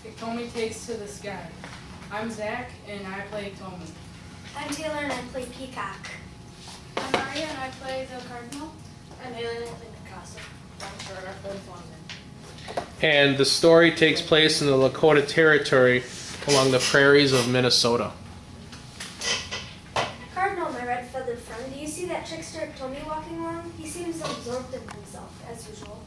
Iktomi Takes to the Sky. I'm Zach, and I play Iktomi. I'm Taylor, and I play Peacock. I'm Maria, and I play the Cardinal. I'm Haley, and I play Picasso. I'm sure I play Flandin. And the story takes place in the Lakota Territory along the prairies of Minnesota. Cardinal, my red-feathered friend, do you see that trickster Iktomi walking along? He seems absorbed in himself, as usual.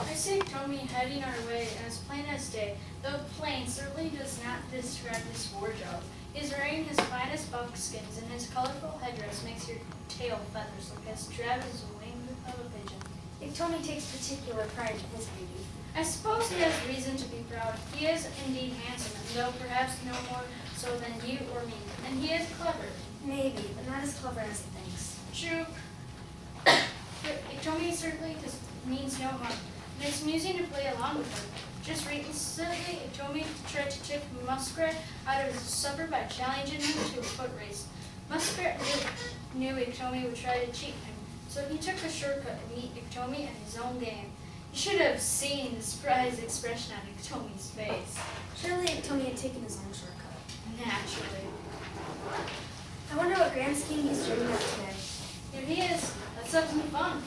I see Iktomi heading our way as plain as day, though plain certainly does not describe his wardrobe. He's wearing his finest buckskins, and his colorful headdress makes your tail feathers look as drab as the wing of a pigeon. Iktomi takes particular pride in his beauty. I suppose he has reason to be proud. He is indeed handsome, and though perhaps no more so than you or me. And he is clever. Maybe, but not as clever as he thinks. True. Iktomi certainly means no harm. And it's amusing to play along with him. Just recently, Iktomi tried to trick Muskrat out of his supper by challenging him to a foot race. Muskrat knew Iktomi would try to cheat him, so he took a shortcut and beat Iktomi at his own game. You should have seen the surprised expression on Iktomi's face. Surely Iktomi had taken his own shortcut. Naturally. I wonder what grand scheme he's dreaming of today. Here he is. Let's have some fun.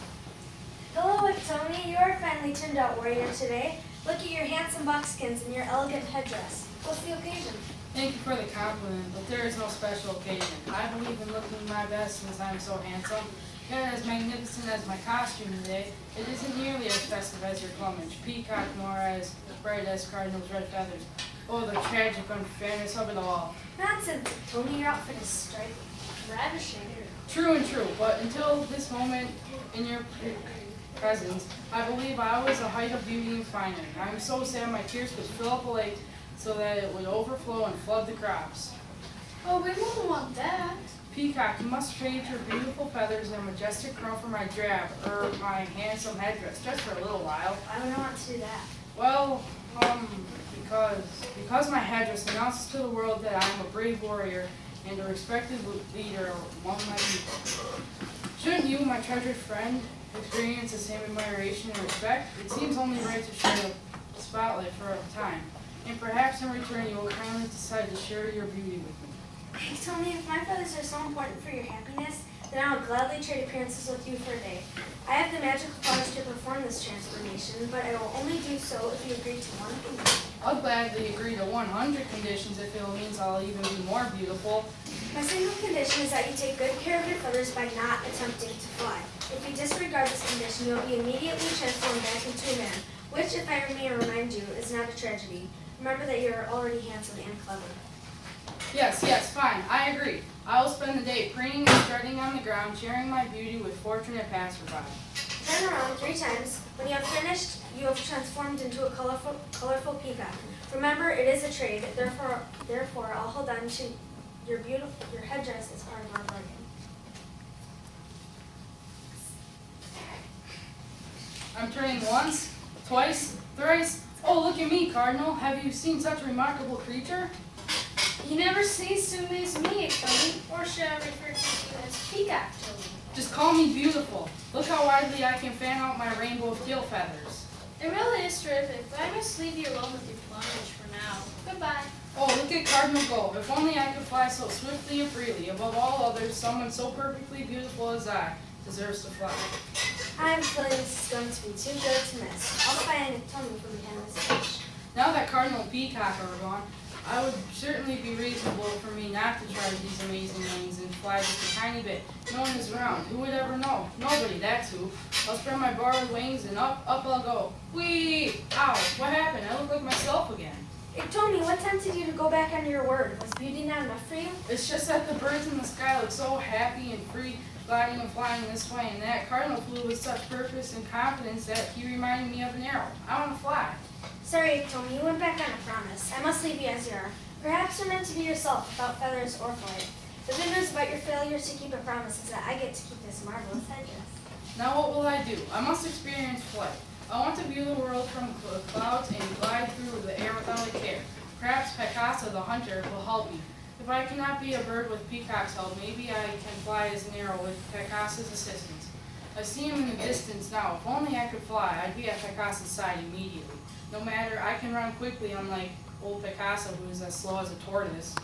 Hello, Iktomi. You are a finely turned out warrior today. Look at your handsome buckskins and your elegant headdress. What's the occasion? Thank you for the compliment, but there is no special occasion. I believe in looking my best since I'm so handsome. Yet as magnificent as my costume today, it isn't nearly as festive as your plumage, peacock, nor as bright as Cardinal's red feathers. Oh, the tragic unfairness of it all. Nonsense, Iktomi. Your outfit is striking. Ravishing. True and true, but until this moment in your presence, I believe I was the height of beauty and finery. I am so sad my tears could fill up a lake so that it would overflow and flood the crops. Oh, we won't want that. Peacock, you must trade your beautiful feathers and majestic crown for my drab, or my handsome headdress, just for a little while. I don't want to do that. Well, because my headdress announces to the world that I am a brave warrior and a respected leader among my people. Shouldn't you, my treasured friend, experience the same admiration and respect? It seems only right to share the spotlight for a time, and perhaps in return you will kindly decide to share your beauty with me. Iktomi, if my feathers are so important for your happiness, then I will gladly trade appearances with you for a day. I have the magical powers to perform this transformation, but I will only do so if you agree to one condition. I'll gladly agree to 100 conditions if it means I'll even be more beautiful. My single condition is that you take good care of your feathers by not attempting to fly. If you disregard this condition, you will be immediately transformed back into a man, which, if I may remind you, is not a tragedy. Remember that you are already handsome and clever. Yes, fine, I agree. I will spend the day preening and strutting on the ground, sharing my beauty with fortunate passersby. Turn around 3 times. When you have finished, you have transformed into a colorful peacock. Remember, it is a trade. Therefore, I'll hold on to your headdress as part of our bargain. I'm turning once, twice, thrice. Oh, look at me, Cardinal. Have you seen such a remarkable creature? You never cease to amaze me, Iktomi, or should I refer to you as Peacock, Toby? Just call me beautiful. Look how widely I can fan out my rainbow of tail feathers. It really is terrific, but I must leave you alone with your plumage for now. Goodbye. Oh, look at Cardinal go. If only I could fly so swiftly and freely. Above all others, someone so perfectly beautiful as I deserves to fly. I have a feeling this is going to be too good to miss. I'll find Iktomi from behind this bush. Now that Cardinal and Peacock are gone, I would certainly be reasonable for me not to try these amazing wings and fly just a tiny bit. No one is around. Who would ever know? Nobody, that's who. I'll spread my borrowed wings and up I'll go. Whee! Ow! What happened? I look like myself again. Iktomi, what tempted you to go back on your word? Was beauty not enough for you? It's just that the birds in the sky look so happy and free, gliding and flying this way and that. Cardinal flew with such purpose and confidence that he reminded me of an arrow. I want to fly. Sorry, Iktomi, you went back on a promise. I must leave you as you are. Perhaps you're meant to be yourself without feathers or flight. The good news about your failure to keep a promise is that I get to keep this marvelous headdress. Now what will I do? I must experience flight. I want to view the world from clouds and glide through the air without a care. Perhaps Picasso the hunter will help me. If I cannot be a bird with Peacock's help, maybe I can fly as an arrow with Picasso's assistance. I see him in the distance now. If only I could fly, I'd be at Picasso's side immediately. No matter, I can run quickly, unlike old Picasso, who is as slow as a tortoise.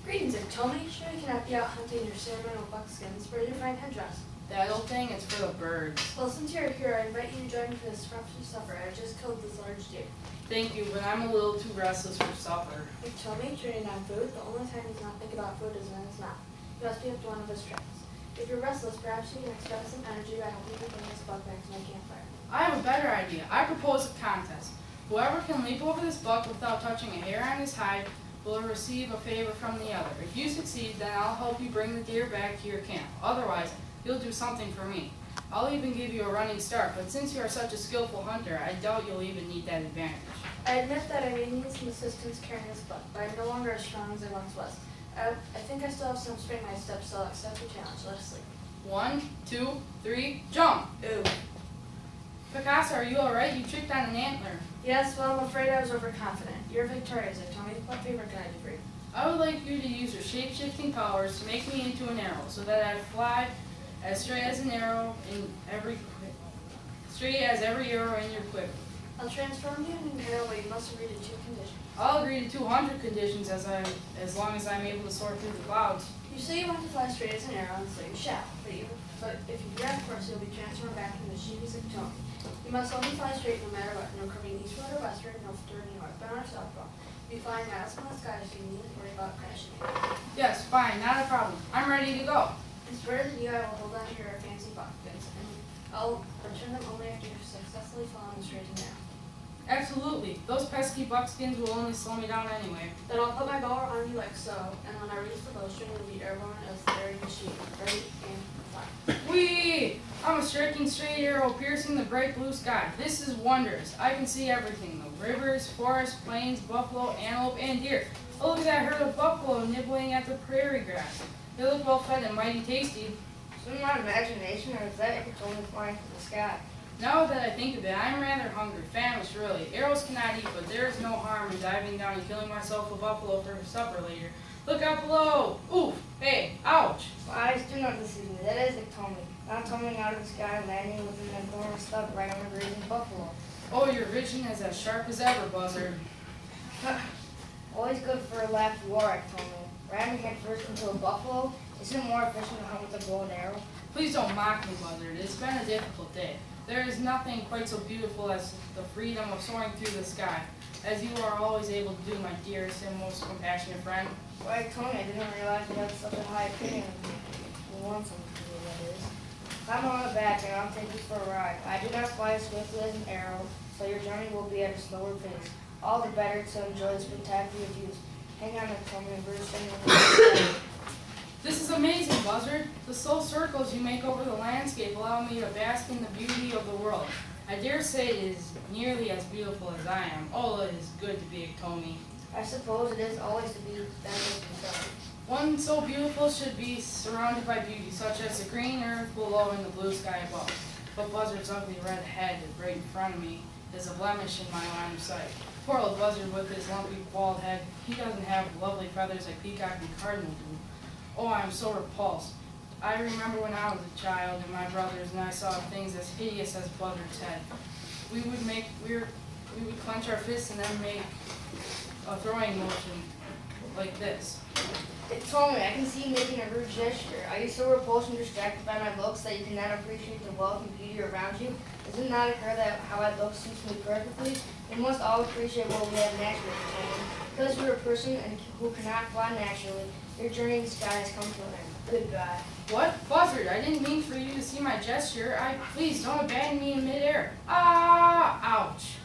Greetings, Iktomi. Sure we cannot be out hunting your ceremonial buckskins. Where do you find headdress? That old thing is for the birds. Well, since you're here, I invite you to join me for this scrumptious supper. I just killed this large deer. Thank you, but I'm a little too restless for supper. Iktomi, turning down food. The only time he does not think about food is in his mouth. He must be up to one of his tricks. If you're restless, perhaps you can expend some energy by helping me bring this buck back to my campfire. I have a better idea. I propose a contest. Whoever can leap over this buck without touching a hair on his hide will receive a favor from the other. If you succeed, then I'll help you bring the deer back to your camp. Otherwise, you'll do something for me. I'll even give you a running start, but since you are such a skillful hunter, I doubt you'll even need that advantage. I admit that I may need some assistance carrying this buck, but I'm no longer as strong as I once was. I think I still have some spring in my step, so I'll accept the challenge. Let us sleep. 1, 2, 3, jump! Ooh. Picasso, are you alright? You tripped on an antler. Yes, well, I'm afraid I was overconfident. You're victorious, Iktomi. What favor can I do for you? I would like you to use your shape-shifting powers to make me into an arrow, so that I fly as straight as an arrow in every arrow in your quiver. I'll transform you into an arrow, but you must agree to 2 conditions. I'll agree to 200 conditions as long as I'm able to soar through the clouds. You say you want to fly straight as an arrow, and so you shall. But if you do that, of course, you'll be transformed back into Sheevy's Iktomi. You must only fly straight no matter what. No curving eastward or westward, no turning northbound or southbound. Be flying miles in the sky, so you needn't worry about crashing. Yes, fine, not a problem. I'm ready to go. In spite of you, I will hold on to your fancy buckskins, and I'll return them only after you've successfully flown them straight and narrow. Absolutely. Those pesky buckskins will only slow me down anyway. Then I'll put my bow on you like so, and when I release the bowstring, you'll be airborne as the very machine. Ready, and fly. Whee! I'm a striking straight arrow piercing the bright blue sky. This is wondrous. I can see everything. The rivers, forests, plains, buffalo, antelope, and deer. Oh, look at that herd of buffalo nibbling at the prairie grass. They look well fed and mighty tasty. Is it my imagination, or is that Iktomi flying from the sky? Now that I think of it, I'm rather hungry, famished really. Arrows cannot eat, but there is no harm in diving down and killing myself a buffalo for supper later. Look out below! Oof! Hey! Ouch! My eyes do not deceive me. That is Iktomi. Not coming out of the sky and landing with an enormous stub right on the grazing buffalo. Oh, your vision is as sharp as ever, Buzzard. Always good for a laugh you are, Iktomi. Ramming head first into a buffalo, isn't it more efficient to hunt with a bow and arrow? Please don't mock me, Buzzard. It's been a difficult day. There is nothing quite so beautiful as the freedom of soaring through the sky, as you are always able to do, my dearest and most compassionate friend. Why, Iktomi, I didn't realize you had such a high opinion of me. You want something to do, that is. Climb on the back and I'll take you for a ride. I do not fly as swiftly as an arrow, so your journey will be at a slower pace. All the better to enjoy the spectacular views. Hang on, Iktomi, and Bruce, and This is amazing, Buzzard. The slow circles you make over the landscape allow me to bask in the beauty of the world. I dare say it is nearly as beautiful as I am. Oh, it is good to be Iktomi. I suppose it is always to be that way himself. One so beautiful should be surrounded by beauty, such as the green earth below and the blue sky above. But Buzzard's ugly red head right in front of me is a blemish in my line of sight. Poor old Buzzard with his lumpy bald head. He doesn't have lovely feathers like Peacock and Cardinal do. Oh, I am so repulsed. I remember when I was a child and my brothers and I saw things as hideous as Buzzard's head. We would clench our fists and then make a throwing motion like this. Iktomi, I can see you making a rude gesture. Are you so repulsed and distracted by my looks that you cannot appreciate the wealth and beauty around you? Does it not occur that how I look suits me perfectly? We must all appreciate what we have naturally, Iktomi. Because you're a person who cannot fly naturally, your journey in the sky has come to an end. Goodbye. What? Buzzard, I didn't mean for you to see my gesture. Please don't abandon me in midair. Ah! Ouch.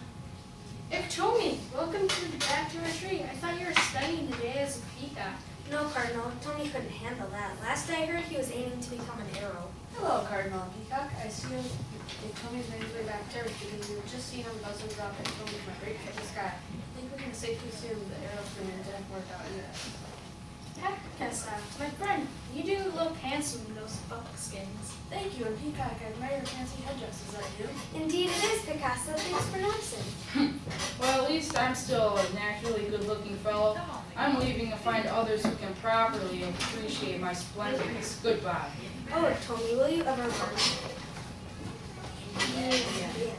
Iktomi, welcome back to our tree. I thought you were spending the day as a peacock. No, Cardinal, Tony couldn't handle that. Last I heard, he was aiming to become an arrow. Hello, Cardinal and Peacock. I see Iktomi's made his way back to Earth because we were just seeing him Buzzard drop Iktomi from a great height in the sky. I think we can safely assume the arrow swinging didn't work out either. Picasso, my friend, you do look handsome in those buckskins. Thank you, and Peacock, I admire your fancy headdress. Is that you? Indeed it is, Picasso. Thanks for noticing. Well, at least I'm still a naturally good-looking fellow. I'm leaving to find others who can properly appreciate my splendidness. Goodbye. Oh, Tony, will you ever learn? Yeah. Yeah.